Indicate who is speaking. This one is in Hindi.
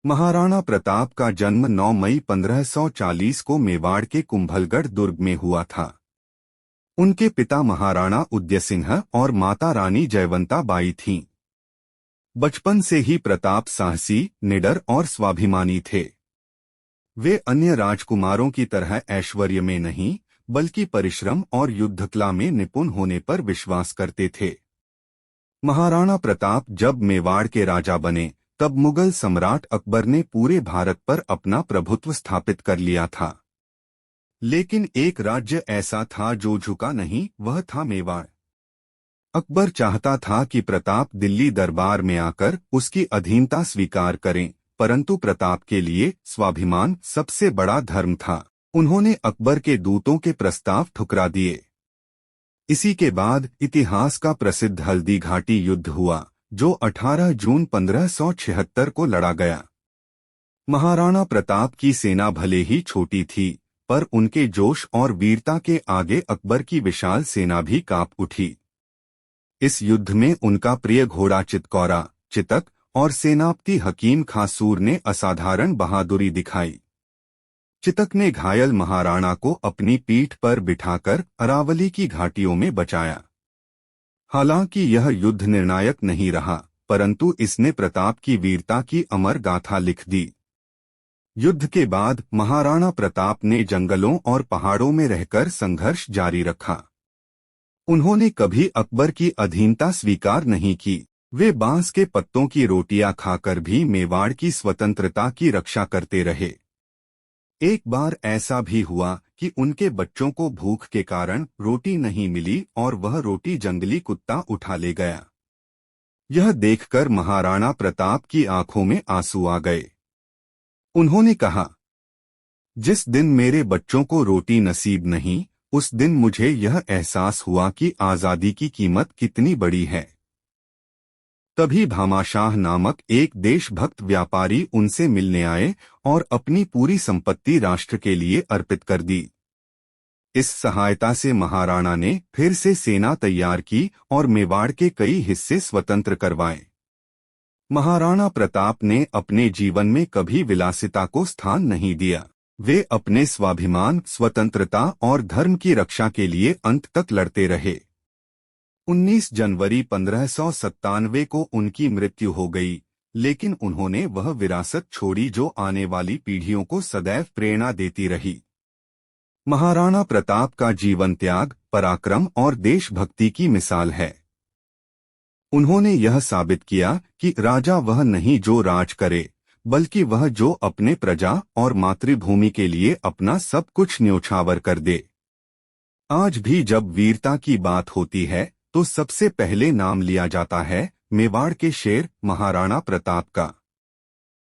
Speaker 1: महाराणा प्रताप का जन्म 9 मई 1540 को मेवाड़ के कुंभलगढ़ दुर्ग में हुआ था। उनके पिता महाराणा उदयसिंह और माता रानी जयवंता बाई थीं। बचपन से ही प्रताप साहसी, निडर और स्वाभिमानी थे। वे अन्य राजकुमारों की तरह ऐश्वर्य में नहीं, बल्कि परिश्रम और युद्धकला में निपुण होने पर विश्वास करते थे। महाराणा प्रताप जब मेवाड़ के राजा बने, तब मुगल सम्राट अकबर ने पूरे भारत पर अपना प्रभुत्व स्थापित कर लिया था। लेकिन एक राज्य ऐसा था जो झुका नहीं, वह था मेवाड़। अकबर चाहता था कि प्रताप दिल्ली दरबार में आकर उसकी अधीनता स्वीकार करें, परंतु प्रताप के लिए स्वाभिमान सबसे बड़ा धर्म था। उन्होंने अकबर के दूतों के प्रस्ताव ठुकरा दिए। इसी के बाद इतिहास का प्रसिद्ध हल्दी घाटी युद्ध हुआ, जो 18 जून 1576 को लड़ा गया। महाराणा प्रताप की सेना भले ही छोटी थी, पर उनके जोश और वीरता के आगे अकबर की विशाल सेना भी कांप उठी। इस युद्ध में उनका प्रिय घोड़ा चितकौरा, चितक और सेनापति हकीम खां सूर ने असाधारण बहादुरी दिखाई। चितक ने घायल महाराणा को अपनी पीठ पर बिठाकर अरावली की घाटियों में बचाया। हालांकि यह युद्ध निर्णायक नहीं रहा, परंतु इसने प्रताप की वीरता की अमर गाथा लिख दी। युद्ध के बाद महाराणा प्रताप ने जंगलों और पहाड़ों में रहकर संघर्ष जारी रखा। उन्होंने कभी अकबर की अधीनता स्वीकार नहीं की। वे बांस के पत्तों की रोटियां खाकर भी मेवाड़ की स्वतंत्रता की रक्षा करते रहे। एक बार ऐसा भी हुआ कि उनके बच्चों को भूख के कारण रोटी नहीं मिली और वह रोटी जंगली कुत्ता उठा ले गया। यह देखकर महाराणा प्रताप की आंखों में आंसू आ गए। उन्होंने कहा, जिस दिन मेरे बच्चों को रोटी नसीब नहीं, उस दिन मुझे यह एहसास हुआ कि आजादी की कीमत कितनी बड़ी है। तभी भामाशाह नामक एक देशभक्त व्यापारी उनसे मिलने आए और अपनी पूरी संपत्ति राष्ट्र के लिए अर्पित कर दी। इस सहायता से महाराणा ने फिर से सेना तैयार की और मेवाड़ के कई हिस्से स्वतंत्र करवाए। महाराणा प्रताप ने अपने जीवन में कभी विलासिता को स्थान नहीं दिया। वे अपने स्वाभिमान, स्वतंत्रता और धर्म की रक्षा के लिए अंत तक लड़ते रहे। 19 जनवरी 1597 को उनकी मृत्यु हो गई, लेकिन उन्होंने वह विरासत छोड़ी जो आने वाली पीढ़ियों को सदैव प्रेरणा देती रही। महाराणा प्रताप का जीवन त्याग, पराक्रम और देशभक्ति की मिसाल है। उन्होंने यह साबित किया कि राजा वह नहीं जो राज करे, बल्कि वह जो अपने प्रजा और मातृभूमि के लिए अपना सब कुछ न्योछावर कर दे। आज भी जब वीरता की बात होती है, तो सबसे पहले नाम लिया जाता है मेवाड़ के शेर महाराणा प्रताप का।